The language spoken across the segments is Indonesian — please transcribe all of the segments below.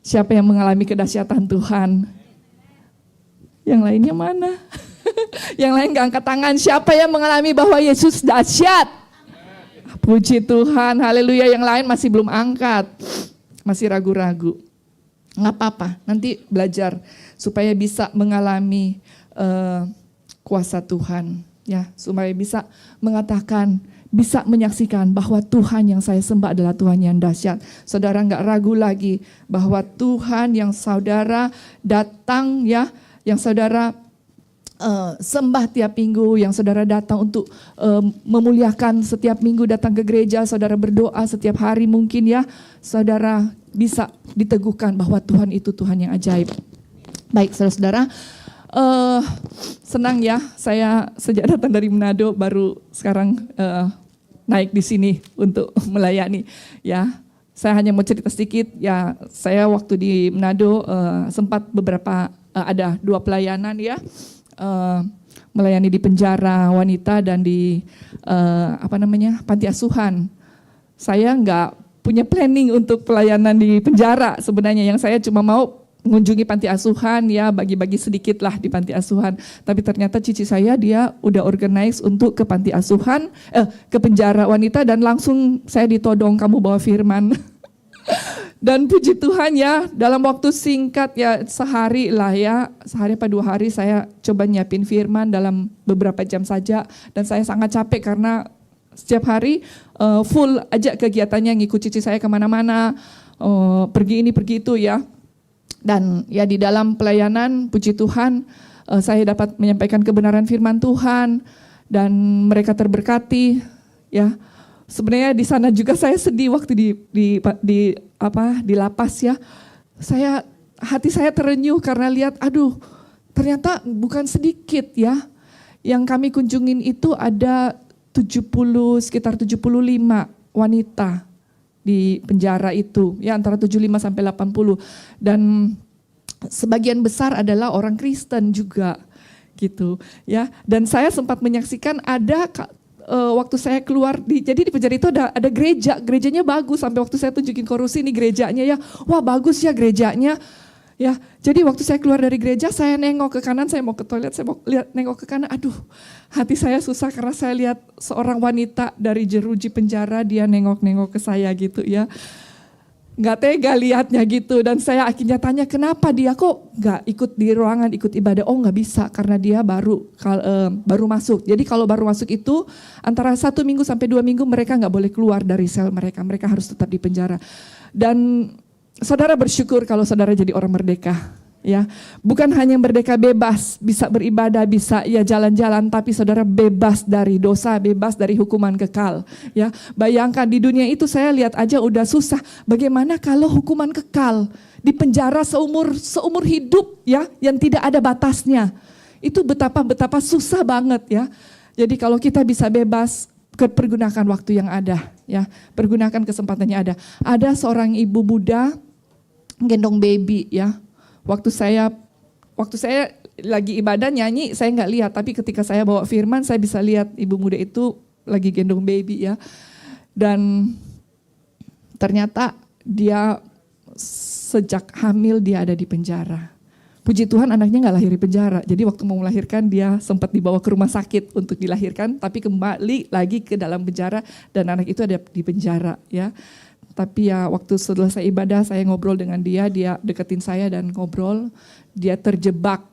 Siapa yang mengalami kedahsyatan Tuhan? Yang lainnya mana? Yang lain gak angkat tangan. Siapa yang mengalami bahwa Yesus dahsyat? Puji Tuhan, haleluya. Yang lain masih belum angkat, masih ragu-ragu. Gak apa-apa, nanti belajar supaya bisa mengalami kuasa Tuhan, ya, supaya bisa mengatakan, bisa menyaksikan bahwa Tuhan yang saya sembah adalah Tuhan yang dahsyat. Saudara nggak ragu lagi bahwa Tuhan yang saudara datang, ya, yang saudara sembah tiap minggu, yang saudara datang untuk memuliakan setiap minggu, datang ke gereja, saudara berdoa setiap hari mungkin, ya, saudara bisa diteguhkan bahwa Tuhan itu Tuhan yang ajaib. Baik, saudara-saudara, senang ya, saya sejak datang dari Manado baru sekarang naik di sini untuk melayani, ya. Saya hanya mau cerita sedikit, ya. Saya waktu di Manado sempat ada 2 pelayanan, ya, melayani di penjara wanita dan di panti asuhan. Saya nggak punya planning untuk pelayanan di penjara sebenarnya, yang saya cuma mau mengunjungi panti asuhan, ya, bagi-bagi sedikit lah di panti asuhan. Tapi ternyata cici saya dia udah organize untuk ke panti asuhan, ke penjara wanita, dan langsung saya ditodong, kamu bawa firman. Dan puji Tuhan, ya, dalam waktu singkat, ya, sehari apa 2 hari saya coba nyiapin firman dalam beberapa jam saja. Dan saya sangat capek karena setiap hari full aja kegiatannya, ngikut cici saya kemana-mana, pergi ini pergi itu, ya. Dan ya di dalam pelayanan, puji Tuhan, saya dapat menyampaikan kebenaran firman Tuhan dan mereka terberkati, ya. Sebenarnya di sana juga saya sedih waktu di lapas, ya. Hati saya terenyuh karena lihat, aduh, ternyata bukan sedikit, ya. Yang kami kunjungin itu ada sekitar 75 wanita di penjara itu, ya, antara 75 sampai 80, dan sebagian besar adalah orang Kristen juga, gitu, ya. Dan saya sempat menyaksikan ada waktu saya keluar jadi di penjara itu ada gerejanya bagus, sampai waktu saya tunjukin Korusi ini gerejanya, ya, wah bagus ya gerejanya, ya. Jadi waktu saya keluar dari gereja, saya nengok ke kanan, saya mau ke toilet, saya mau nengok ke kanan, aduh, hati saya susah karena saya lihat seorang wanita dari jeruji penjara, dia nengok-nengok ke saya gitu, ya. Nggak tega lihatnya gitu, dan saya akhirnya tanya, kenapa dia kok nggak ikut di ruangan, ikut ibadah? Oh nggak bisa, karena dia baru masuk. Jadi kalau baru masuk itu antara 1 minggu sampai 2 minggu mereka nggak boleh keluar dari sel mereka harus tetap di penjara. Dan saudara bersyukur kalau saudara jadi orang merdeka, ya. Bukan hanya merdeka bebas, bisa beribadah, bisa ya jalan-jalan, tapi saudara bebas dari dosa, bebas dari hukuman kekal, ya. Bayangkan di dunia itu saya lihat aja udah susah, bagaimana kalau hukuman kekal di penjara seumur hidup, ya, yang tidak ada batasnya. Itu betapa susah banget, ya. Jadi kalau kita bisa bebas, pergunakan waktu yang ada, ya. Pergunakan kesempatannya ada. Ada seorang ibu muda gendong baby, ya. Waktu saya lagi ibadah nyanyi, saya nggak lihat, tapi ketika saya bawa firman, saya bisa lihat ibu muda itu lagi gendong baby, ya. Dan ternyata dia sejak hamil dia ada di penjara. Puji Tuhan anaknya nggak lahir di penjara, jadi waktu mau melahirkan dia sempat dibawa ke rumah sakit untuk dilahirkan, tapi kembali lagi ke dalam penjara dan anak itu ada di penjara, ya. Tapi ya waktu setelah saya ibadah, saya ngobrol dengan dia deketin saya dan ngobrol. Dia terjebak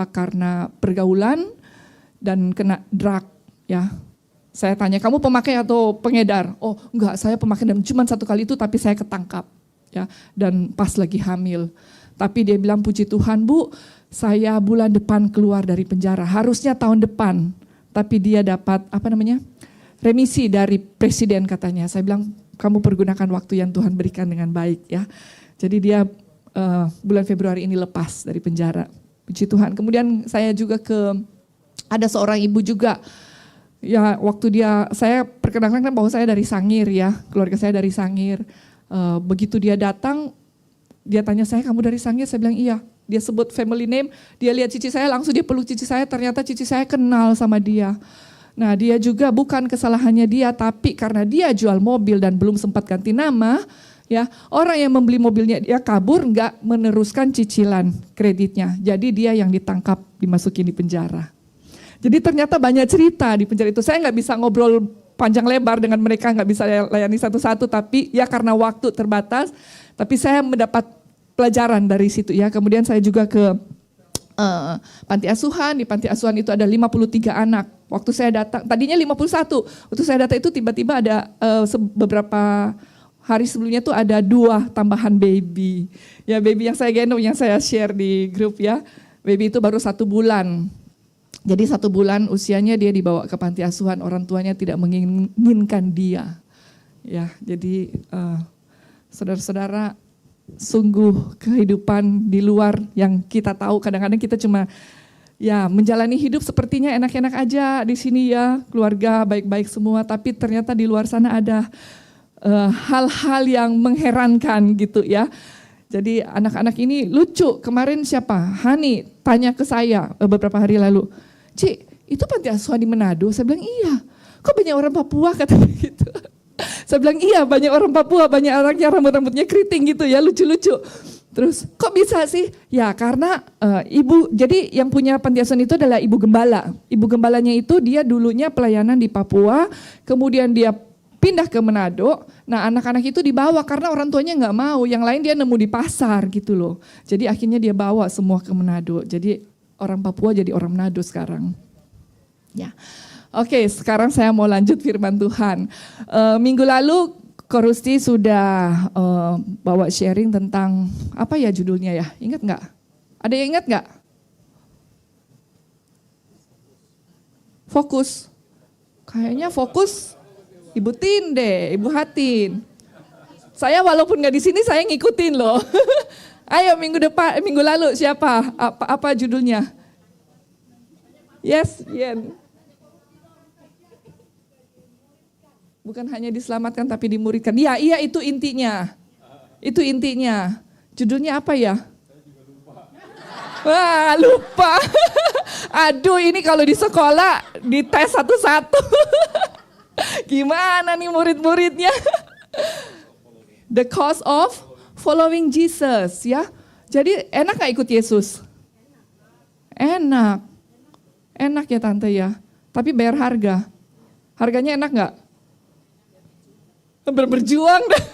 karena pergaulan dan kena drug, ya. Saya tanya, kamu pemakai atau pengedar? Oh enggak, saya pemakai dan cuma 1 kali itu, tapi saya ketangkap, ya. Dan pas lagi hamil. Tapi dia bilang, puji Tuhan Bu, saya bulan depan keluar dari penjara. Harusnya tahun depan, tapi dia dapat remisi dari presiden katanya. Saya bilang, kamu pergunakan waktu yang Tuhan berikan dengan baik, ya. Jadi dia bulan Februari ini lepas dari penjara. Puji Tuhan. Kemudian saya juga ada seorang ibu juga, ya, waktu saya perkenalkan bahwa saya dari Sangir, ya, keluarga saya dari Sangir. Begitu dia datang, dia tanya saya, kamu dari Sangir? Saya bilang iya. Dia sebut family name, dia lihat cici saya, langsung dia peluk cici saya, ternyata cici saya kenal sama dia. Nah dia juga bukan kesalahannya dia, tapi karena dia jual mobil dan belum sempat ganti nama, Ya, orang yang membeli mobilnya dia kabur nggak meneruskan cicilan kreditnya. Jadi dia yang ditangkap, dimasukin di penjara. Jadi ternyata banyak cerita di penjara itu. Saya nggak bisa ngobrol panjang lebar dengan mereka, nggak bisa layani satu-satu. Tapi ya karena waktu terbatas, tapi saya mendapat pelajaran dari situ ya. Kemudian saya juga ke panti asuhan. Di panti asuhan itu ada 53 anak. Waktu saya datang, tadinya 51. Waktu saya datang itu tiba-tiba ada beberapa hari sebelumnya tuh ada 2 tambahan baby. Ya baby yang saya gendong, yang saya share di grup ya. Baby itu baru 1 bulan. Jadi 1 bulan usianya dia dibawa ke panti asuhan, orang tuanya tidak menginginkan dia. Ya, jadi saudara-saudara, sungguh kehidupan di luar yang kita tahu kadang-kadang kita cuma ya menjalani hidup sepertinya enak-enak aja di sini ya, keluarga baik-baik semua, tapi ternyata di luar sana ada hal-hal yang mengherankan gitu ya. Jadi anak-anak ini lucu. Kemarin siapa? Hani tanya ke saya beberapa hari lalu, "Ci, itu panti asuhan di Manado?" Saya bilang, "Iya." "Kok banyak orang Papua?" katanya gitu. Saya bilang, "Iya, banyak orang Papua, banyak anaknya rambut-rambutnya keriting gitu ya, lucu-lucu." Terus, "Kok bisa sih?" Ya karena ibu, jadi yang punya panti asuhan itu adalah ibu gembala. Ibu gembalanya itu dia dulunya pelayanan di Papua, kemudian dia pindah ke Manado. Nah anak-anak itu dibawa karena orang tuanya nggak mau, yang lain dia nemu di pasar gitu loh. Jadi akhirnya dia bawa semua ke Manado. Jadi orang Papua jadi orang Manado sekarang. Ya, oke, sekarang saya mau lanjut firman Tuhan. Minggu lalu Korusti sudah bawa sharing tentang apa ya judulnya ya? Ingat nggak? Ada yang ingat nggak? Fokus. Kayaknya fokus. Ibu Tinde, Ibu Hatin. Saya walaupun nggak di sini saya ngikutin loh. Ayo minggu lalu siapa? Apa judulnya? Yes, Yen. Bukan hanya diselamatkan tapi dimuridkan. Iya itu intinya. Itu intinya. Judulnya apa ya? Wah, lupa. Aduh, ini kalau di sekolah dites satu-satu. Gimana nih murid-muridnya? The cost of following Jesus ya. Jadi enak gak ikut Yesus? Enak. Enak ya tante ya. Tapi bayar harga. Harganya enak gak? Berjuang dah.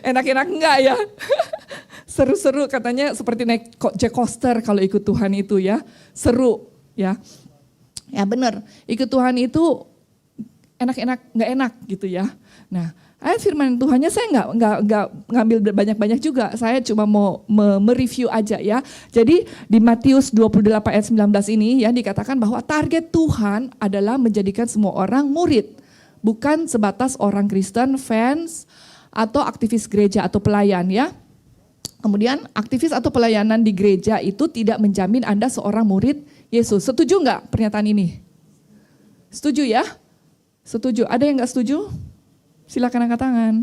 Enak-enak enggak ya? Seru-seru katanya seperti naik jet coaster kalau ikut Tuhan itu ya. Seru ya. Ya benar, ikut Tuhan itu enak-enak, nggak enak gitu ya. Nah, ayat firman Tuhannya saya nggak ngambil banyak-banyak juga. Saya cuma mau mereview aja ya. Jadi di Matius 28 ayat 19 ini ya dikatakan bahwa target Tuhan adalah menjadikan semua orang murid. Bukan sebatas orang Kristen, fans, atau aktivis gereja atau pelayan ya. Kemudian aktivis atau pelayanan di gereja itu tidak menjamin Anda seorang murid Yesus. Setuju nggak pernyataan ini? Setuju ya? Setuju. Ada yang nggak setuju? Silakan angkat tangan.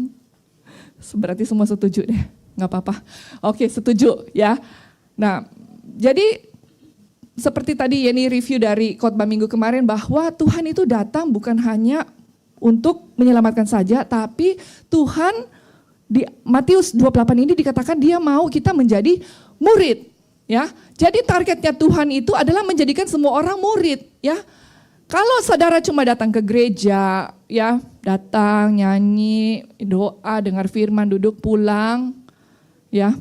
Berarti semua setuju deh. Nggak apa-apa. Oke, setuju ya. Nah, jadi seperti tadi Yeni review dari khotbah minggu kemarin bahwa Tuhan itu datang bukan hanya untuk menyelamatkan saja, tapi Tuhan di Matius 28 ini dikatakan dia mau kita menjadi murid. Ya, jadi targetnya Tuhan itu adalah menjadikan semua orang murid, ya. Kalau saudara cuma datang ke gereja, ya, datang, nyanyi, doa, dengar firman, duduk, pulang, ya.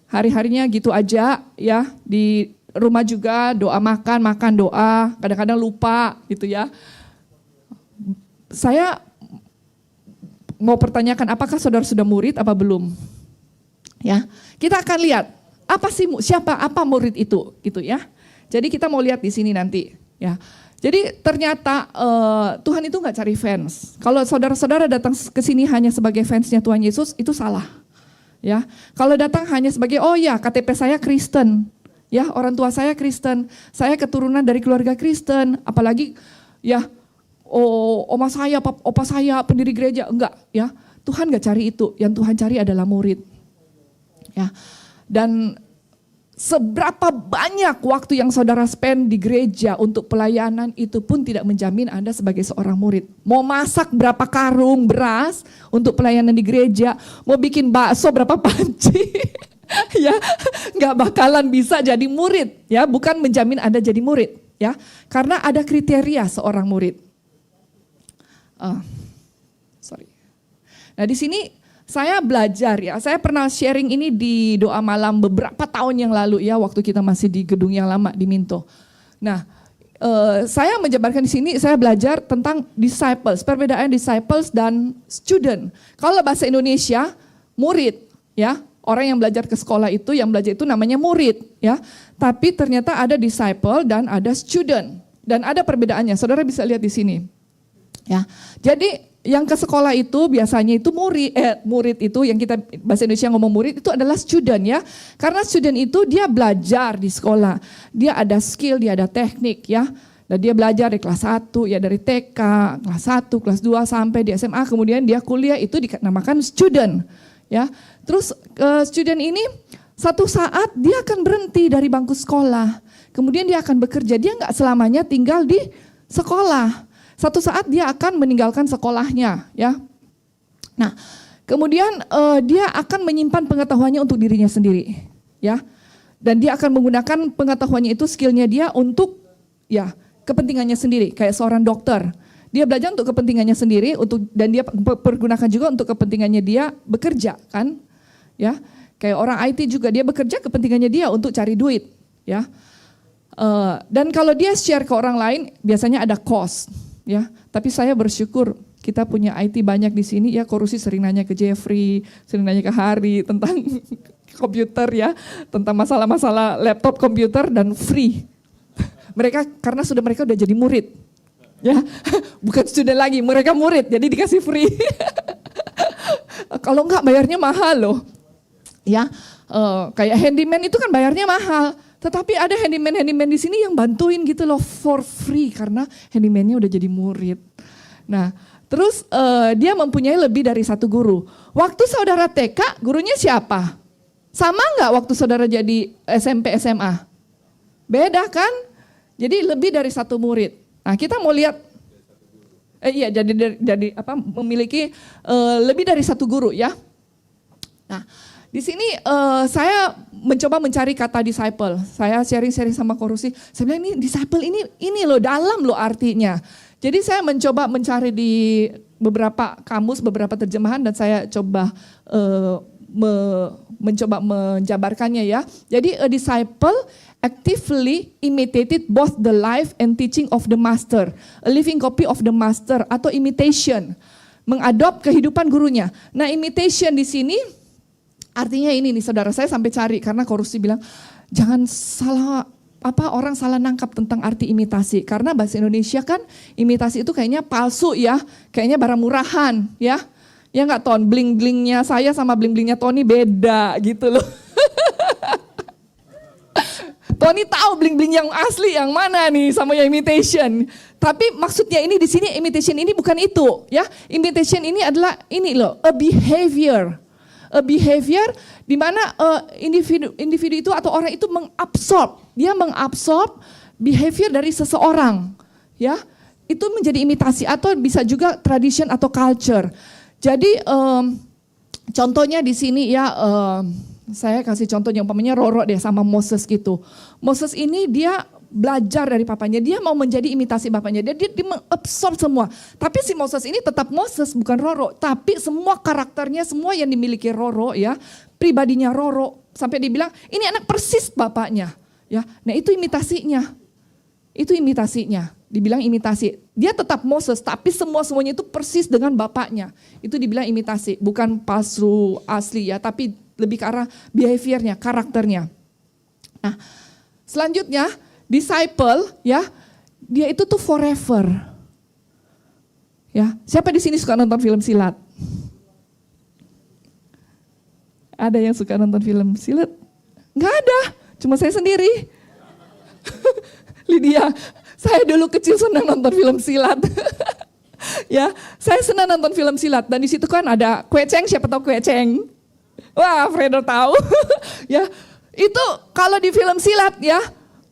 Hari-harinya gitu aja, ya. Di rumah juga doa makan doa, kadang-kadang lupa gitu ya. Saya mau pertanyakan apakah saudara sudah murid apa belum? Ya, kita akan lihat. Apa murid itu gitu ya. Jadi kita mau lihat di sini nanti ya. Jadi ternyata Tuhan itu nggak cari fans. Kalau saudara-saudara datang ke sini hanya sebagai fansnya Tuhan Yesus itu salah. Ya. Kalau datang hanya sebagai KTP saya Kristen. Ya, orang tua saya Kristen. Saya keturunan dari keluarga Kristen, apalagi ya oma saya, opa saya pendiri gereja, enggak ya. Tuhan nggak cari itu. Yang Tuhan cari adalah murid. Ya. Dan Seberapa banyak waktu yang saudara spend di gereja untuk pelayanan itu pun tidak menjamin Anda sebagai seorang murid. Mau masak berapa karung beras untuk pelayanan di gereja, mau bikin bakso berapa panci, ya nggak bakalan bisa jadi murid. Ya, bukan menjamin Anda jadi murid. Ya, karena ada kriteria seorang murid. Nah di sini saya belajar ya, saya pernah sharing ini di doa malam beberapa tahun yang lalu ya, waktu kita masih di gedung yang lama di Minto. Nah, saya menjabarkan di sini, saya belajar tentang disciples, perbedaan disciples dan student. Kalau bahasa Indonesia, murid ya, orang yang belajar ke sekolah itu, yang belajar itu namanya murid ya. Tapi ternyata ada disciple dan ada student, dan ada perbedaannya. Saudara bisa lihat di sini. Ya, jadi yang ke sekolah itu biasanya itu murid itu yang kita bahasa Indonesia ngomong murid itu adalah student ya. Karena student itu dia belajar di sekolah. Dia ada skill, dia ada teknik ya. Dan dia belajar dari kelas 1 ya, dari TK, kelas 1, kelas 2 sampai di SMA, kemudian dia kuliah, itu dinamakan student ya. Terus student ini satu saat dia akan berhenti dari bangku sekolah. Kemudian dia akan bekerja, dia nggak selamanya tinggal di sekolah. Satu saat dia akan meninggalkan sekolahnya, ya. Nah, kemudian dia akan menyimpan pengetahuannya untuk dirinya sendiri, ya. Dan dia akan menggunakan pengetahuannya itu, skillnya dia untuk, ya, kepentingannya sendiri. Kayak seorang dokter, dia belajar untuk kepentingannya sendiri, dan dia pergunakan juga untuk kepentingannya dia bekerja, kan, ya. Kayak orang IT juga dia bekerja kepentingannya dia untuk cari duit, ya. Dan kalau dia share ke orang lain, biasanya ada cost. Ya, tapi saya bersyukur kita punya IT banyak di sini ya. Korusi sering nanya ke Jeffrey, sering nanya ke Hari tentang komputer ya, tentang masalah-masalah laptop komputer, dan free. Mereka karena mereka udah jadi murid, ya, bukan student lagi, mereka murid, jadi dikasih free. Kalau enggak bayarnya mahal loh, ya. Kayak handyman itu kan bayarnya mahal. Tetapi ada handyman di sini yang bantuin gitu loh for free karena handyman-nya udah jadi murid. Nah, terus dia mempunyai lebih dari satu guru. Waktu saudara TK, gurunya siapa? Sama nggak waktu saudara jadi SMP, SMA? Beda kan? Jadi lebih dari satu murid. Nah, kita mau lihat, memiliki lebih dari satu guru ya. Nah, di sini saya mencoba mencari kata disciple. Saya sharing-sharing sama Korusi. Saya bilang ini disciple ini loh, dalam loh artinya. Jadi saya mencoba mencari di beberapa kamus, beberapa terjemahan, dan saya coba mencoba menjabarkannya ya. Jadi a disciple actively imitated both the life and teaching of the master. A living copy of the master atau imitation. Mengadop kehidupan gurunya. Nah, imitation di sini artinya ini nih saudara, saya sampai cari karena Korusi bilang jangan salah, orang salah nangkap tentang arti imitasi. Karena bahasa Indonesia kan imitasi itu kayaknya palsu ya, kayaknya barang murahan ya. Ya nggak Ton, bling-blingnya saya sama bling-blingnya Tony beda gitu loh. Tony tahu bling-bling yang asli yang mana nih sama yang imitation. Tapi maksudnya ini di sini imitation ini bukan itu ya. Imitation ini adalah ini loh, a behavior. A behavior di mana individu itu atau orang itu dia mengabsorb behavior dari seseorang, ya. Itu menjadi imitasi atau bisa juga tradition atau culture. Jadi contohnya di sini ya, saya kasih contoh yang umpamanya Roro deh sama Moses gitu. Moses ini dia belajar dari papanya, dia mau menjadi imitasi bapaknya, dia mengabsorb semua. Tapi si Moses ini tetap Moses, bukan Roro. Tapi semua karakternya, semua yang dimiliki Roro ya, pribadinya Roro, sampai dibilang ini anak persis bapaknya. Ya, nah itu imitasinya, dibilang imitasi. Dia tetap Moses, tapi semuanya itu persis dengan bapaknya. Itu dibilang imitasi, bukan palsu asli ya, tapi lebih ke arah behaviornya, karakternya. Nah, selanjutnya disciple ya, dia itu tuh forever. Ya, siapa di sini suka nonton film silat? Ada yang suka nonton film silat? Enggak ada, cuma saya sendiri. Lydia, saya dulu kecil senang nonton film silat. Ya, saya senang nonton film silat dan di situ kan ada Kue Cheng, siapa tahu Kue Cheng? Wah, Fredo tahu. Ya, Itu kalau di film silat ya,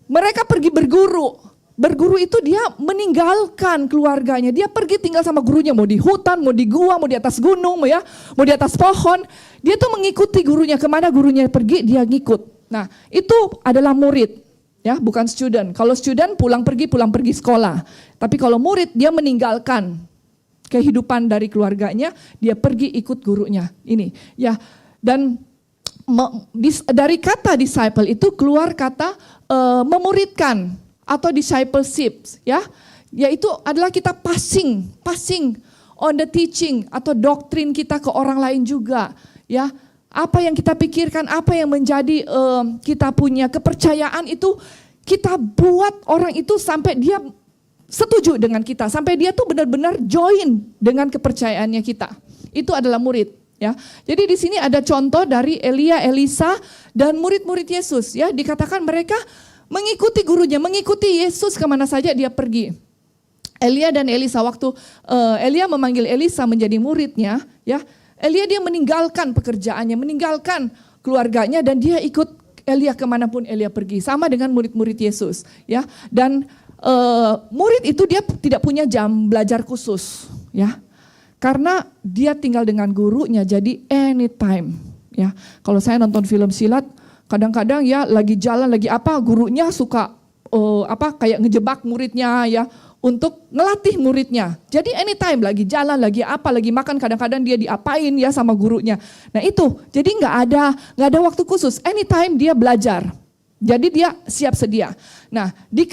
mereka pergi berguru. Berguru itu dia meninggalkan keluarganya, dia pergi tinggal sama gurunya, mau di hutan, mau di gua, mau di atas gunung, mau di atas pohon. Dia tuh mengikuti gurunya, kemana gurunya pergi dia ngikut. Nah itu adalah murid, ya bukan student. Kalau student pulang pergi sekolah. Tapi kalau murid dia meninggalkan kehidupan dari keluarganya, dia pergi ikut gurunya. Ini ya, dan dari kata disciple itu keluar kata memuridkan atau discipleship, ya, yaitu adalah kita passing on the teaching atau doktrin kita ke orang lain juga, ya. Apa yang kita pikirkan, apa yang menjadi kita punya kepercayaan itu kita buat orang itu sampai dia setuju dengan kita, sampai dia tuh benar-benar join dengan kepercayaannya kita. Itu adalah murid, ya. Jadi di sini ada contoh dari Elia, Elisa dan murid-murid Yesus, ya. Dikatakan mereka mengikuti gurunya, mengikuti Yesus kemana saja dia pergi. Elia dan Elisa, waktu Elia memanggil Elisa menjadi muridnya, ya, Elia dia meninggalkan pekerjaannya, meninggalkan keluarganya dan dia ikut Elia kemanapun Elia pergi. Sama dengan murid-murid Yesus, ya. Dan murid itu dia tidak punya jam belajar khusus, ya, karena dia tinggal dengan gurunya, jadi anytime, ya. Kalau saya nonton film silat, kadang-kadang ya lagi jalan lagi apa, gurunya suka kayak ngejebak muridnya, ya, untuk ngelatih muridnya. Jadi anytime lagi jalan lagi apa lagi makan, kadang-kadang dia diapain ya sama gurunya. Nah itu jadi nggak ada waktu khusus, anytime dia belajar. Jadi dia siap sedia. Nah di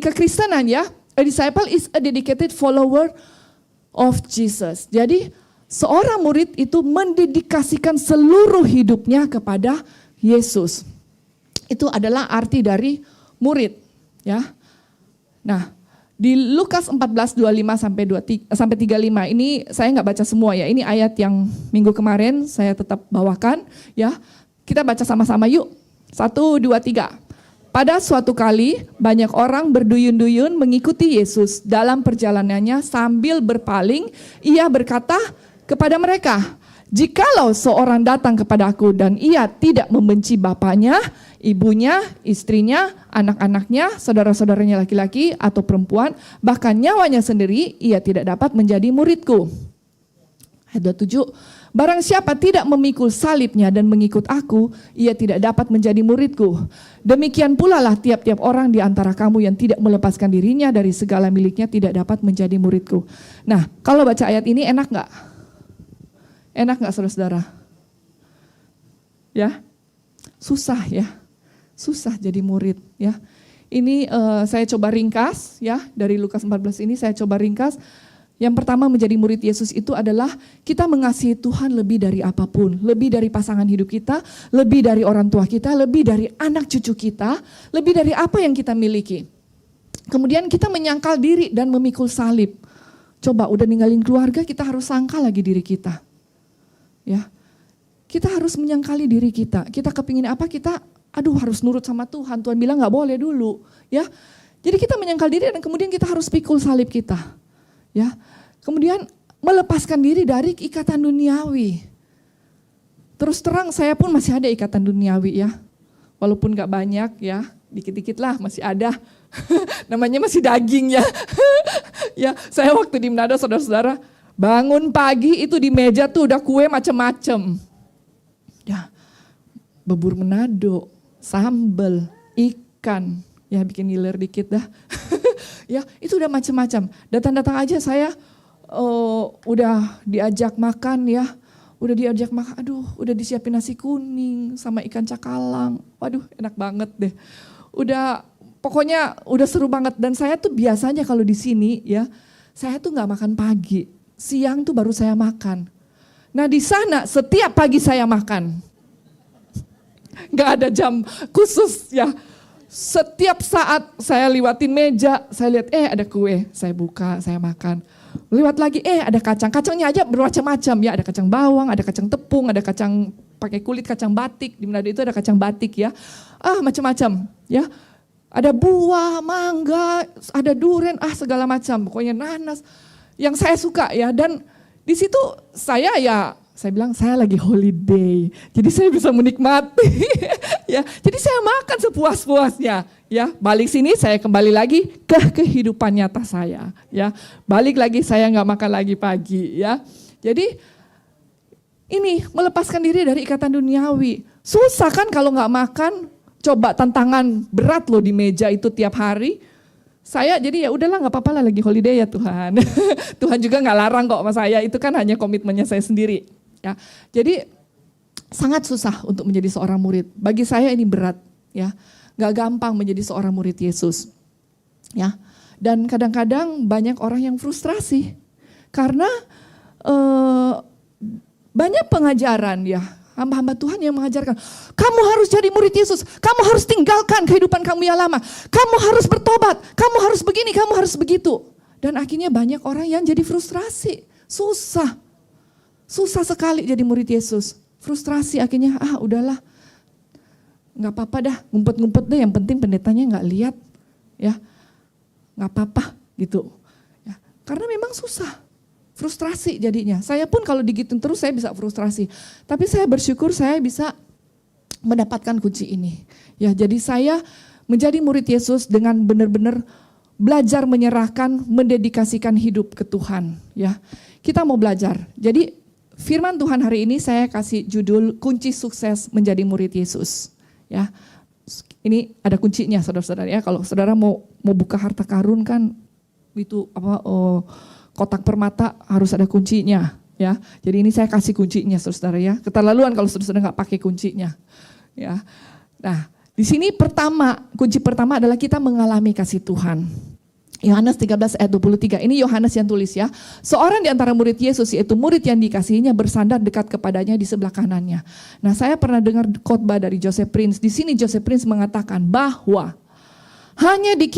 kekristenan ya, a disciple is a dedicated follower of Jesus. Jadi seorang murid itu mendedikasikan seluruh hidupnya kepada Yesus. Itu adalah arti dari murid, ya. Nah, di Lukas 14:25 sampai 35 ini saya nggak baca semua ya. Ini ayat yang minggu kemarin saya tetap bawakan, ya. Kita baca sama-sama yuk. 1, 2, 3. Pada suatu kali banyak orang berduyun-duyun mengikuti Yesus. Dalam perjalanannya sambil berpaling, ia berkata kepada mereka, "Jikalau seorang datang kepadaku dan ia tidak membenci bapaknya, ibunya, istrinya, anak-anaknya, saudara-saudaranya laki-laki atau perempuan, bahkan nyawanya sendiri, ia tidak dapat menjadi muridku." Ayat 27, "Barang siapa tidak memikul salibnya dan mengikut aku, ia tidak dapat menjadi muridku. Demikian pula lah tiap-tiap orang di antara kamu yang tidak melepaskan dirinya dari segala miliknya tidak dapat menjadi muridku." Nah, kalau baca ayat ini enak nggak? Enak nggak saudara-saudara? Ya, susah ya, susah jadi murid ya. Ini saya coba ringkas ya, dari Lukas 14 ini saya coba ringkas. Yang pertama menjadi murid Yesus itu adalah kita mengasihi Tuhan lebih dari apapun. Lebih dari pasangan hidup kita, lebih dari orang tua kita, lebih dari anak cucu kita, lebih dari apa yang kita miliki. Kemudian kita menyangkal diri dan memikul salib. Coba udah ninggalin keluarga, kita harus sangkal lagi diri kita. Ya, kita harus menyangkali diri kita. Kita kepingin apa, kita harus nurut sama Tuhan. Tuhan bilang nggak boleh dulu, ya. Jadi kita menyangkal diri dan kemudian kita harus pikul salib kita, ya. Kemudian melepaskan diri dari ikatan duniawi. Terus terang saya pun masih ada ikatan duniawi ya, walaupun nggak banyak ya, dikit-dikit lah masih ada. Namanya masih daging ya. Ya, saya waktu di Manado saudara-saudara, bangun pagi itu di meja tuh udah kue macem-macem. Ya, bubur Manado, sambal, ikan, ya bikin ngiler dikit dah. Ya, itu udah macem-macem. Datang-datang aja saya udah diajak makan ya. Udah diajak makan, udah disiapin nasi kuning sama ikan cakalang. Waduh, enak banget deh. Pokoknya udah seru banget. Dan saya tuh biasanya kalau di sini ya, saya tuh nggak makan pagi. Siang tuh baru saya makan. Nah di sana setiap pagi saya makan. Gak ada jam khusus ya. Setiap saat saya lewatin meja, saya lihat ada kue, saya buka, saya makan. Lewat lagi ada kacang. Kacangnya aja bermacam-macam ya. Ada kacang bawang, ada kacang tepung, ada kacang pakai kulit, kacang batik. Di Manado itu ada kacang batik ya. Macam-macam ya. Ada buah, mangga, ada durian, segala macam. Pokoknya nanas. Yang saya suka ya, dan di situ saya ya Saya bilang saya lagi holiday, jadi saya bisa menikmati. Ya, jadi saya makan sepuas-puasnya. Ya, balik sini saya kembali lagi ke kehidupan nyata saya. Ya, balik lagi saya nggak makan lagi pagi. Ya, jadi ini melepaskan diri dari ikatan duniawi. Susah kan kalau nggak makan? Coba tantangan berat loh di meja itu tiap hari. Saya jadi ya udahlah nggak apa-apa lah lagi holiday ya Tuhan. Tuhan juga nggak larang kok sama saya. Itu kan hanya komitmennya saya sendiri. Ya, jadi sangat susah untuk menjadi seorang murid. Bagi saya ini berat, ya, nggak gampang menjadi seorang murid Yesus, ya. Dan kadang-kadang banyak orang yang frustrasi karena banyak pengajaran, ya, hamba-hamba Tuhan yang mengajarkan, kamu harus jadi murid Yesus, kamu harus tinggalkan kehidupan kamu yang lama, kamu harus bertobat, kamu harus begini, kamu harus begitu. Dan akhirnya banyak orang yang jadi frustrasi, Susah sekali jadi murid Yesus. Frustrasi akhirnya, udahlah. Gak apa-apa dah, ngumpet-ngumpet deh, yang penting pendetanya gak lihat. Ya, gak apa-apa gitu. Ya, karena memang susah. Frustrasi jadinya. Saya pun kalau digituin terus saya bisa frustrasi. Tapi saya bersyukur saya bisa mendapatkan kunci ini. Ya, jadi saya menjadi murid Yesus dengan benar-benar belajar menyerahkan, mendedikasikan hidup ke Tuhan. Ya, kita mau belajar. Jadi firman Tuhan hari ini saya kasih judul kunci sukses menjadi murid Yesus. Ya, ini ada kuncinya saudara-saudara ya. Kalau saudara mau buka harta karun kan itu kotak permata harus ada kuncinya. Ya, jadi ini saya kasih kuncinya saudara ya. Keterlaluan kalau saudara nggak pakai kuncinya. Ya, nah di sini kunci pertama adalah kita mengalami kasih Tuhan. Yohanes 13 ayat 23, ini Yohanes yang tulis ya. Seorang di antara murid Yesus, yaitu murid yang dikasihinya, bersandar dekat kepadanya di sebelah kanannya. Nah, saya pernah dengar khotbah dari Joseph Prince. Di sini Joseph Prince mengatakan bahwa hanya di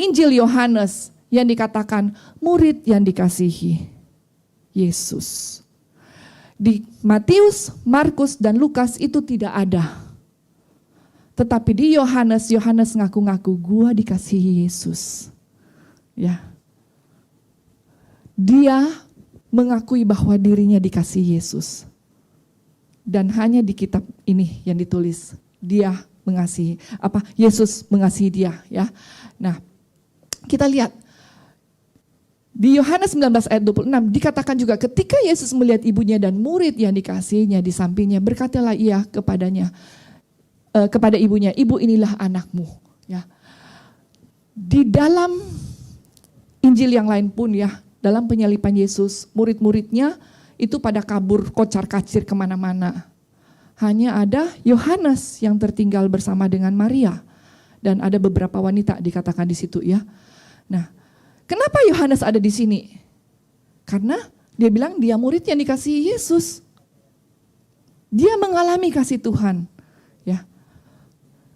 Injil Yohanes yang dikatakan murid yang dikasihi Yesus. Di Matius, Markus, dan Lukas itu tidak ada. Tetapi di Yohanes ngaku-ngaku gua dikasihi Yesus. Ya. Dia mengakui bahwa dirinya dikasihi Yesus. Dan hanya di kitab ini yang ditulis, dia mengasihi Yesus mengasihi dia, ya. Nah, kita lihat di Yohanes 19 ayat 26 dikatakan juga ketika Yesus melihat ibunya dan murid yang dikasihinya di sampingnya, berkatalah ia kepada ibunya, ibu inilah anakmu. Ya. Di dalam Injil yang lain pun ya, dalam penyalipan Yesus, murid-muridnya itu pada kabur kocar-kacir kemana-mana. Hanya ada Yohanes yang tertinggal bersama dengan Maria. Dan ada beberapa wanita dikatakan di situ ya. Nah, kenapa Yohanes ada di sini? Karena dia bilang dia murid yang dikasihi Yesus. Dia mengalami kasih Tuhan. Ya.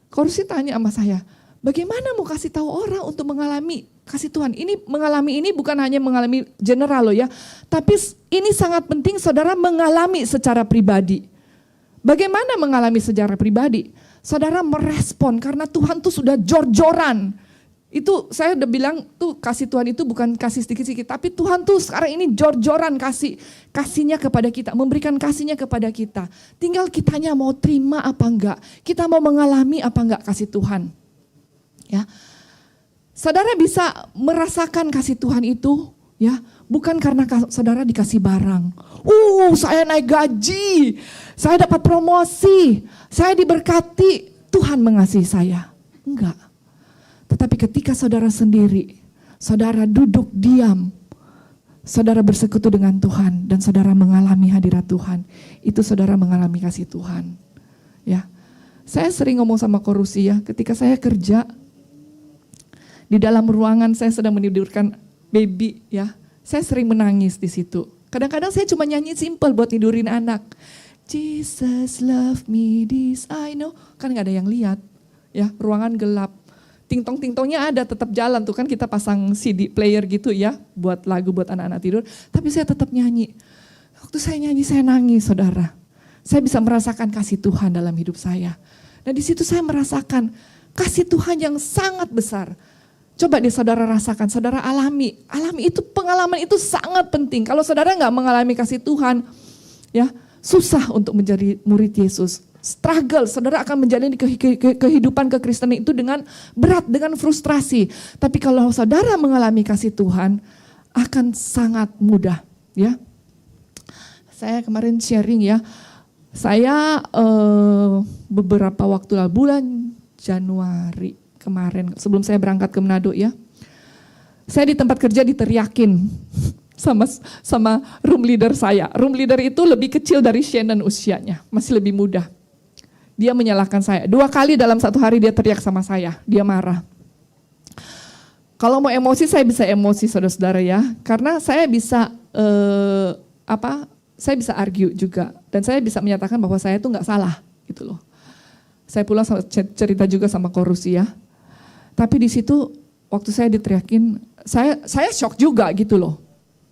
Korsi tanya sama saya, bagaimana mau kasih tahu orang untuk mengalami kasih Tuhan? Ini mengalami ini bukan hanya mengalami general loh ya, tapi ini sangat penting saudara mengalami secara pribadi. Bagaimana mengalami secara pribadi? Saudara merespon karena Tuhan tuh sudah jor-joran. Itu saya udah bilang tuh kasih Tuhan itu bukan kasih sedikit-sedikit, tapi Tuhan tuh sekarang ini jor-joran kasihnya kepada kita, memberikan kasihnya kepada kita. Tinggal kitanya mau terima apa enggak, kita mau mengalami apa enggak kasih Tuhan. Ya, saudara bisa merasakan kasih Tuhan itu, ya, bukan karena saudara dikasih barang. Saya naik gaji, saya dapat promosi, saya diberkati, Tuhan mengasihi saya. Enggak. Tetapi ketika saudara sendiri, saudara duduk diam, saudara bersekutu dengan Tuhan dan saudara mengalami hadirat Tuhan, itu saudara mengalami kasih Tuhan. Ya, saya sering ngomong sama Korusi ya, ketika saya kerja di dalam ruangan saya sedang menidurkan baby ya, saya sering menangis di situ. Kadang-kadang saya cuma nyanyi simple buat tidurin anak. Jesus love me this I know, kan nggak ada yang lihat, ya ruangan gelap. Ting-tong-ting-tongnya ada, tetap jalan tuh kan kita pasang CD player gitu ya, buat lagu buat anak-anak tidur. Tapi saya tetap nyanyi. Waktu saya nyanyi saya nangis saudara. Saya bisa merasakan kasih Tuhan dalam hidup saya. Dan di situ saya merasakan kasih Tuhan yang sangat besar. Coba deh saudara rasakan, saudara alami. Alami itu, pengalaman itu sangat penting. Kalau saudara nggak mengalami kasih Tuhan, ya, susah untuk menjadi murid Yesus. Struggle, saudara akan menjalani kehidupan kekristenan itu dengan berat, dengan frustrasi. Tapi kalau saudara mengalami kasih Tuhan, akan sangat mudah, ya. Saya kemarin sharing ya, saya beberapa waktu lalu, bulan Januari kemarin, sebelum saya berangkat ke Manado ya, saya di tempat kerja diteriakin sama room leader saya. Room leader itu lebih kecil dari Shannon usianya, masih lebih muda. Dia menyalahkan saya. 2 kali dalam 1 hari dia teriak sama saya, dia marah. Kalau mau emosi, saya bisa emosi saudara-saudara ya, karena saya bisa saya bisa argue juga, dan saya bisa menyatakan bahwa saya itu nggak salah, gitu loh. Saya pulang cerita juga sama Korusi ya. Tapi di situ waktu saya diteriakin, saya shock juga gitu loh,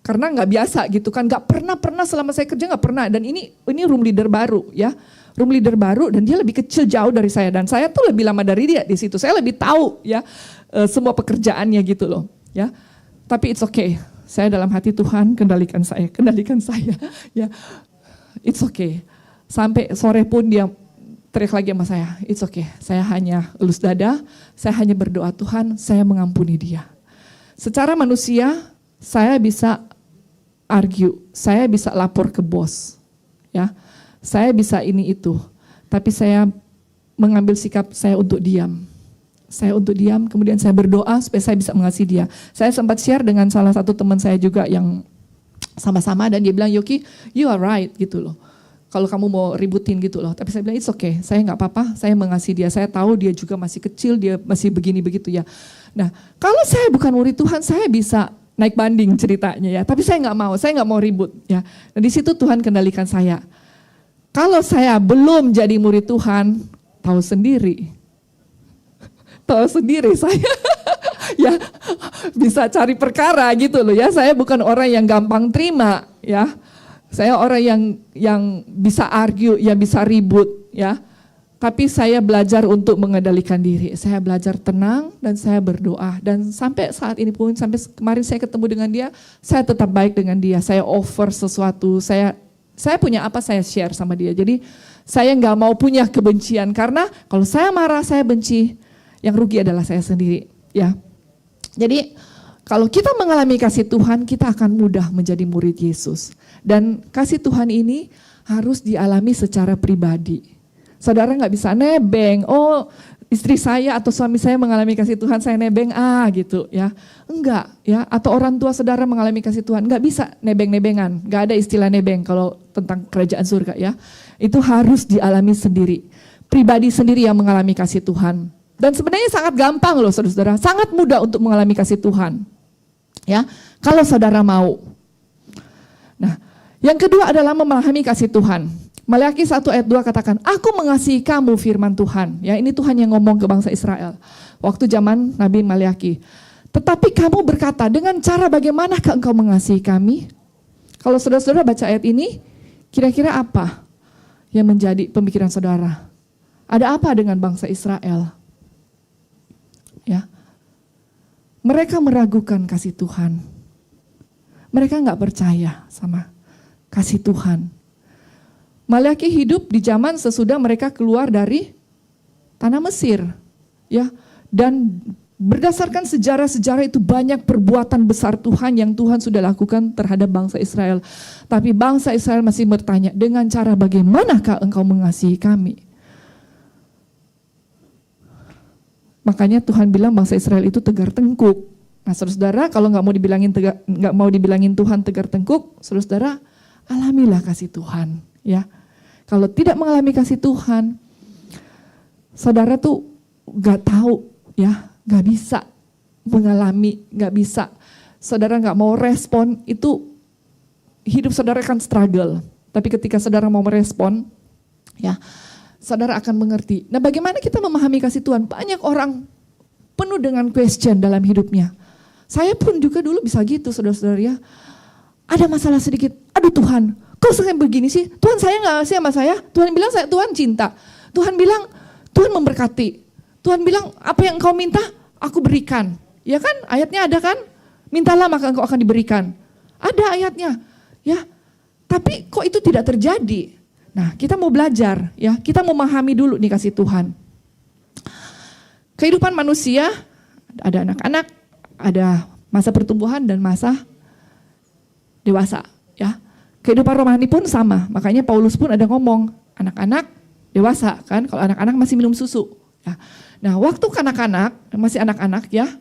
karena nggak biasa gitu kan, nggak pernah selama saya kerja nggak pernah. Dan ini room leader baru ya. Room leader baru dan dia lebih kecil jauh dari saya, dan saya tuh lebih lama dari dia di situ. Saya lebih tahu ya semua pekerjaannya gitu loh ya. Tapi it's okay. Saya dalam hati, Tuhan kendalikan saya ya. It's okay. Sampai sore pun dia teriak lagi sama saya. It's okay. Saya hanya elus dada, saya hanya berdoa, Tuhan, saya mengampuni dia. Secara manusia saya bisa argue, saya bisa lapor ke bos ya. Saya bisa ini itu, tapi saya mengambil sikap saya untuk diam. Saya untuk diam, kemudian saya berdoa supaya saya bisa mengasihi dia. Saya sempat share dengan salah satu teman saya juga yang sama-sama, dan dia bilang, Yoki, you are right gitu loh. Kalau kamu mau ributin gitu loh, tapi saya bilang it's okay, saya nggak apa-apa, saya mengasihi dia. Saya tahu dia juga masih kecil, dia masih begini begitu ya. Nah, kalau saya bukan murid Tuhan, saya bisa naik banding ceritanya ya. Tapi saya nggak mau ribut ya. Nah di situ Tuhan kendalikan saya. Kalau saya belum jadi murid Tuhan, tahu sendiri saya ya bisa cari perkara gitu loh ya. Saya bukan orang yang gampang terima ya. Saya orang yang bisa argue, yang bisa ribut ya. Tapi saya belajar untuk mengendalikan diri. Saya belajar tenang dan saya berdoa. Dan sampai saat ini pun, sampai kemarin saya ketemu dengan dia, saya tetap baik dengan dia. Saya offer sesuatu, saya punya apa saya share sama dia. Jadi saya nggak mau punya kebencian, karena kalau saya marah, saya benci, yang rugi adalah saya sendiri ya. Jadi kalau kita mengalami kasih Tuhan, kita akan mudah menjadi murid Yesus. Dan kasih Tuhan ini harus dialami secara pribadi. Saudara nggak bisa nebeng, oh istri saya atau suami saya mengalami kasih Tuhan, saya nebeng gitu ya. Enggak ya, atau orang tua saudara mengalami kasih Tuhan, nggak bisa nebeng-nebengan, nggak ada istilah nebeng kalau tentang kerajaan surga ya. Itu harus dialami sendiri, pribadi sendiri yang mengalami kasih Tuhan. Dan sebenarnya sangat gampang loh saudara-saudara, sangat mudah untuk mengalami kasih Tuhan ya, kalau saudara mau. Nah yang kedua adalah memahami kasih Tuhan. Maleakhi 1 ayat 2 katakan, aku mengasihi kamu firman Tuhan. Ya, ini Tuhan yang ngomong ke bangsa Israel waktu zaman Nabi Maleakhi. Tetapi kamu berkata, dengan cara bagaimanakah engkau mengasihi kami? Kalau saudara-saudara baca ayat ini, kira-kira apa yang menjadi pemikiran saudara? Ada apa dengan bangsa Israel? Ya, mereka meragukan kasih Tuhan. Mereka nggak percaya sama kasih Tuhan. Maleakhi hidup di zaman sesudah mereka keluar dari tanah Mesir, ya. Dan berdasarkan sejarah-sejarah itu banyak perbuatan besar Tuhan yang Tuhan sudah lakukan terhadap bangsa Israel. Tapi bangsa Israel masih bertanya, dengan cara bagaimanakah engkau mengasihi kami? Makanya Tuhan bilang bangsa Israel itu tegar tengkuk. Nah, saudara, kalau nggak mau dibilangin Tuhan tegar tengkuk, saudara, alamilah kasih Tuhan. Ya, kalau tidak mengalami kasih Tuhan, saudara tuh nggak tahu, ya, nggak bisa mengalami, nggak bisa. Saudara nggak mau respon, itu hidup saudara akan struggle. Tapi ketika saudara mau merespon, ya, saudara akan mengerti. Nah, bagaimana kita memahami kasih Tuhan? Banyak orang penuh dengan question dalam hidupnya. Saya pun juga dulu bisa gitu, saudara-saudara ya. Ada masalah sedikit, aduh Tuhan, kok saya begini sih? Tuhan saya nggak ngasih sama saya. Tuhan bilang Tuhan cinta. Tuhan bilang Tuhan memberkati. Tuhan bilang apa yang engkau minta aku berikan. Ya kan ayatnya ada kan? Mintalah maka engkau akan diberikan. Ada ayatnya. Ya. Tapi kok itu tidak terjadi? Nah, kita mau belajar ya, kita memahami dulu nih kasih Tuhan. Kehidupan manusia ada anak-anak, ada masa pertumbuhan dan masa dewasa ya. Kehidupan rohani pun sama, makanya Paulus pun ada ngomong anak-anak, dewasa kan, kalau anak-anak masih minum susu ya. Nah, waktu kanak-kanak, masih anak-anak ya,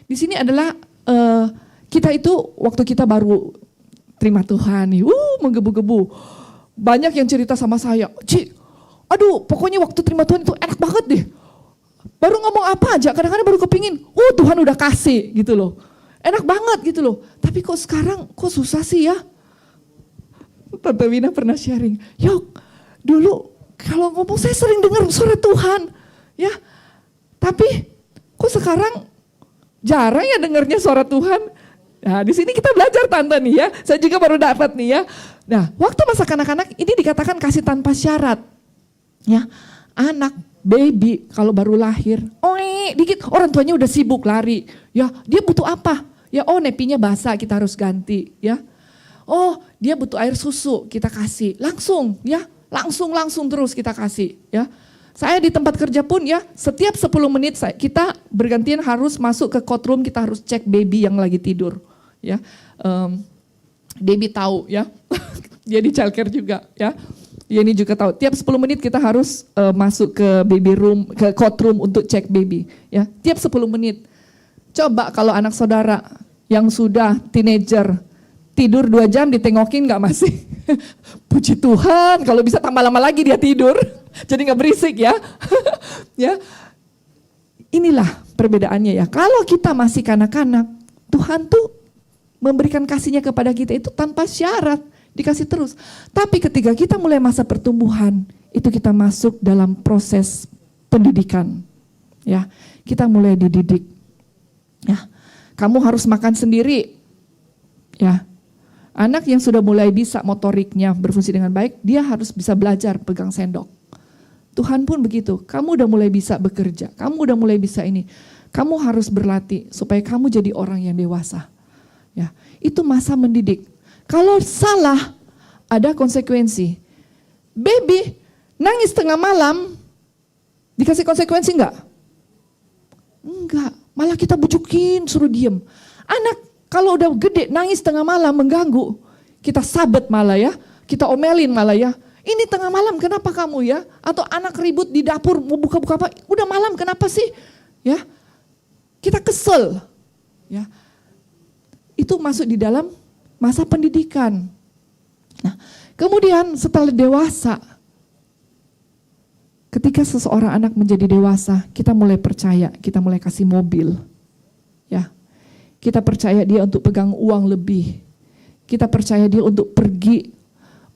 di sini adalah kita itu waktu kita baru terima Tuhan nih, menggebu-gebu. Banyak yang cerita sama saya, Ci, aduh pokoknya waktu terima Tuhan itu enak banget deh. Baru ngomong apa aja, kadang-kadang baru kepingin, Tuhan udah kasih gitu loh. Enak banget gitu loh. Tapi kok sekarang, kok susah sih ya? Tante Wina pernah sharing, dulu kalau ngomong saya sering dengar suara Tuhan. Ya, tapi kok sekarang jarang ya dengarnya suara Tuhan. Nah, di sini kita belajar Tante nih ya. Saya juga baru dapat nih ya. Nah, waktu masa kanak-kanak ini dikatakan kasih tanpa syarat. Ya, anak, baby kalau baru lahir, dikit orang tuanya udah sibuk lari. Ya, dia butuh apa? Ya, nepinya basah kita harus ganti, ya. Dia butuh air susu, kita kasih. Langsung, ya. Langsung terus kita kasih, ya. Saya di tempat kerja pun ya, setiap 10 menit kita bergantian harus masuk ke courtroom, kita harus cek baby yang lagi tidur, ya. Baby tahu ya, dia di childcare juga ya. Ini juga tahu, tiap 10 menit kita harus masuk ke baby room, ke courtroom untuk cek baby ya. Tiap 10 menit. Coba kalau anak saudara yang sudah teenager, tidur 2 jam ditengokin gak masih? Puji Tuhan, kalau bisa tambah lama lagi dia tidur, jadi gak berisik ya. Ya, inilah perbedaannya ya. Kalau kita masih kanak-kanak, Tuhan tuh memberikan kasihnya kepada kita itu tanpa syarat, dikasih terus. Tapi ketika kita mulai masa pertumbuhan, itu kita masuk dalam proses pendidikan. Ya, kita mulai dididik. Ya, kamu harus makan sendiri. Ya, anak yang sudah mulai bisa motoriknya berfungsi dengan baik, dia harus bisa belajar pegang sendok. Tuhan pun begitu, kamu udah mulai bisa bekerja, kamu udah mulai bisa ini. Kamu harus berlatih supaya kamu jadi orang yang dewasa. Ya, itu masa mendidik. Kalau salah, ada konsekuensi. Baby nangis tengah malam, dikasih konsekuensi enggak? Enggak, malah kita bujukin, suruh diem. Anak kalau udah gede nangis tengah malam mengganggu, kita sabet malah ya, kita omelin malah ya. Ini tengah malam kenapa kamu ya? Atau anak ribut di dapur mau buka-buka apa? Udah malam kenapa sih? Ya, kita kesel. Ya, itu masuk di dalam masa pendidikan. Nah, kemudian setelah dewasa, ketika seseorang anak menjadi dewasa, kita mulai percaya, kita mulai kasih mobil. Ya, kita percaya dia untuk pegang uang lebih. Kita percaya dia untuk pergi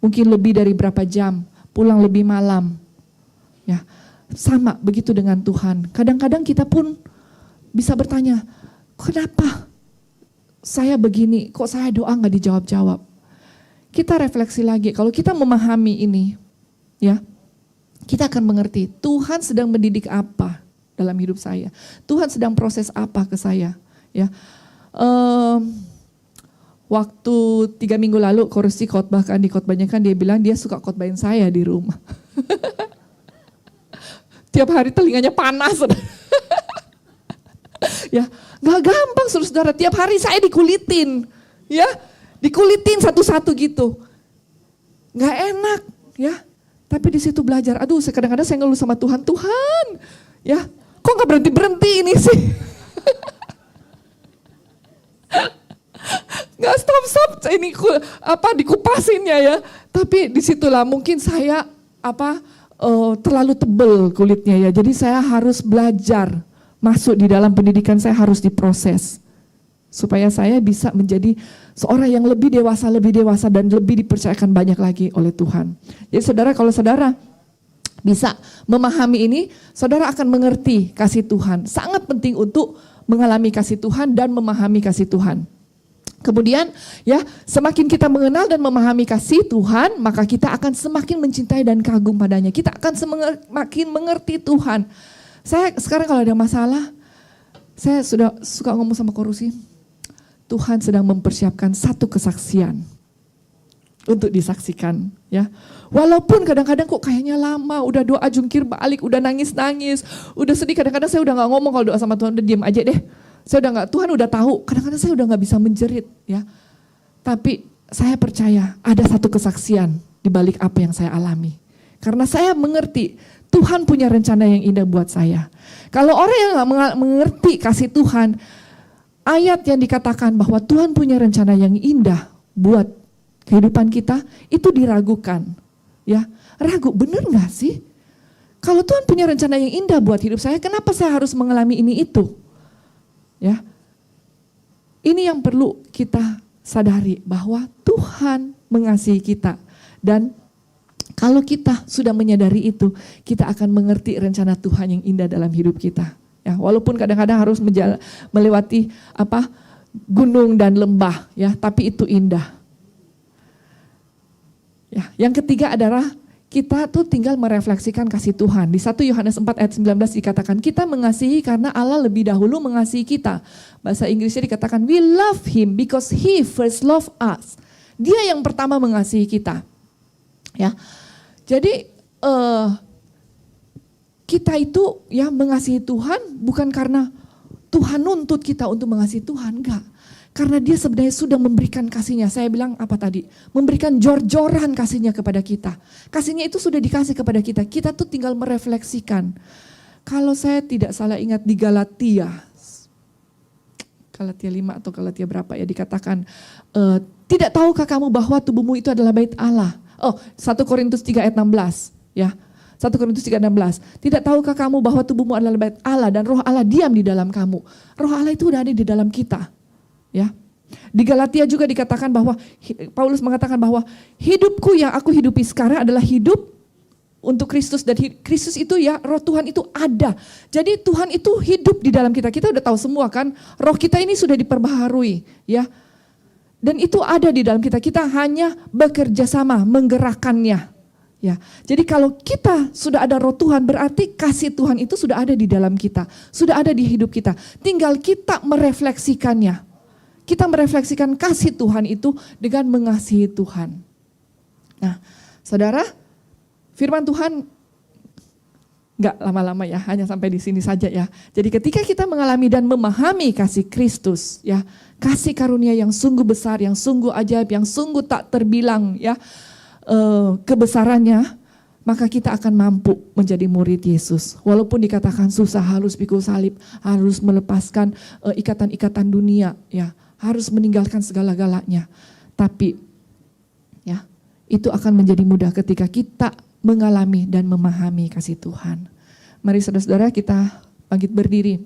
mungkin lebih dari berapa jam, pulang lebih malam. Ya, sama begitu dengan Tuhan. Kadang-kadang kita pun bisa bertanya, kenapa saya begini, kok saya doa gak dijawab-jawab? Kita refleksi lagi, kalau kita memahami ini, ya, kita akan mengerti Tuhan sedang mendidik apa dalam hidup saya. Tuhan sedang proses apa ke saya. Ya, waktu 3 minggu lalu Korusi khotbahkan di khotbahnya kan dia bilang dia suka khotbahin saya di rumah. Tiap hari telinganya panas. Ya, gak gampang saudara, tiap hari saya dikulitin, ya, dikulitin satu-satu gitu, gak enak, ya. Tapi di situ belajar. Aduh, kadang-kadang saya ngeluh sama Tuhan, Tuhan, ya, kok gak berhenti ini sih? Gak stop ini dikupasinnya ya. Tapi disitulah mungkin saya terlalu tebel kulitnya ya. Jadi saya harus belajar. Masuk di dalam pendidikan saya harus diproses. Supaya saya bisa menjadi seorang yang lebih dewasa dan lebih dipercayakan banyak lagi oleh Tuhan. Jadi saudara, kalau saudara bisa memahami ini, saudara akan mengerti kasih Tuhan. Sangat penting untuk mengalami kasih Tuhan dan memahami kasih Tuhan. Kemudian ya, semakin kita mengenal dan memahami kasih Tuhan, maka kita akan semakin mencintai dan kagum padanya. Kita akan semakin mengerti Tuhan. Saya sekarang kalau ada masalah, saya sudah suka ngomong sama Korusi, Tuhan sedang mempersiapkan satu kesaksian. untuk disaksikan, ya. Walaupun kadang-kadang kok kayaknya lama, udah doa jungkir balik, udah nangis-nangis, udah sedih, kadang-kadang saya udah gak ngomong kalau doa sama Tuhan, udah diem aja deh. Saya udah gak, Tuhan udah tahu, kadang-kadang saya udah gak bisa menjerit, ya. Tapi saya percaya ada satu kesaksian di balik apa yang saya alami. Karena saya mengerti Tuhan punya rencana yang indah buat saya. Kalau orang yang gak mengerti kasih Tuhan, ayat yang dikatakan bahwa Tuhan punya rencana yang indah buat kehidupan kita itu diragukan, ya. Ragu, bener gak sih? Kalau Tuhan punya rencana yang indah buat hidup saya, kenapa saya harus mengalami ini itu? Ya, ini yang perlu kita sadari bahwa Tuhan mengasihi kita, dan kalau kita sudah menyadari itu, kita akan mengerti rencana Tuhan yang indah dalam hidup kita. Ya, walaupun kadang-kadang harus melewati gunung dan lembah, ya, tapi itu indah. Ya, yang ketiga adalah kita tuh tinggal merefleksikan kasih Tuhan. Di 1 Yohanes 4 ayat 19 dikatakan kita mengasihi karena Allah lebih dahulu mengasihi kita. Bahasa Inggrisnya dikatakan we love him because he first loved us. Dia yang pertama mengasihi kita. Ya. Jadi kita itu ya mengasihi Tuhan bukan karena Tuhan nuntut kita untuk mengasihi Tuhan, enggak. Karena dia sebenarnya sudah memberikan kasihnya. Saya bilang apa tadi? Memberikan jor-joran kasihnya kepada kita. Kasihnya itu sudah dikasih kepada kita. Kita tuh tinggal merefleksikan. Kalau saya tidak salah ingat di Galatia 5 atau Galatia berapa ya dikatakan. Tidak tahukah kamu bahwa tubuhmu itu adalah bait Allah? 1 Korintus 3 ayat 16. Ya. 1 Korintus 3:16. Tidak tahukah kamu bahwa tubuhmu adalah bait Allah dan roh Allah diam di dalam kamu. Roh Allah itu udah ada di dalam kita. Ya, di Galatia juga dikatakan bahwa Paulus mengatakan bahwa hidupku yang aku hidupi sekarang adalah hidup untuk Kristus, dan Kristus itu ya roh Tuhan itu ada. Jadi Tuhan itu hidup di dalam kita. Kita udah tahu semua kan, roh kita ini sudah diperbaharui, ya. Dan itu ada di dalam kita. Kita hanya bekerja sama menggerakkannya. Ya. Jadi kalau kita sudah ada roh Tuhan, berarti kasih Tuhan itu sudah ada di dalam kita, sudah ada di hidup kita. Tinggal kita merefleksikannya. Kita merefleksikan kasih Tuhan itu dengan mengasihi Tuhan. Nah, saudara, firman Tuhan enggak lama-lama ya, hanya sampai di sini saja ya. Jadi ketika kita mengalami dan memahami kasih Kristus, ya, kasih karunia yang sungguh besar, yang sungguh ajaib, yang sungguh tak terbilang ya kebesarannya, maka kita akan mampu menjadi murid Yesus. Walaupun dikatakan susah, harus pikul salib, harus melepaskan ikatan-ikatan dunia, ya. Harus meninggalkan segala-galanya. Tapi ya, itu akan menjadi mudah ketika kita mengalami dan memahami kasih Tuhan. Mari saudara-saudara kita bangkit berdiri.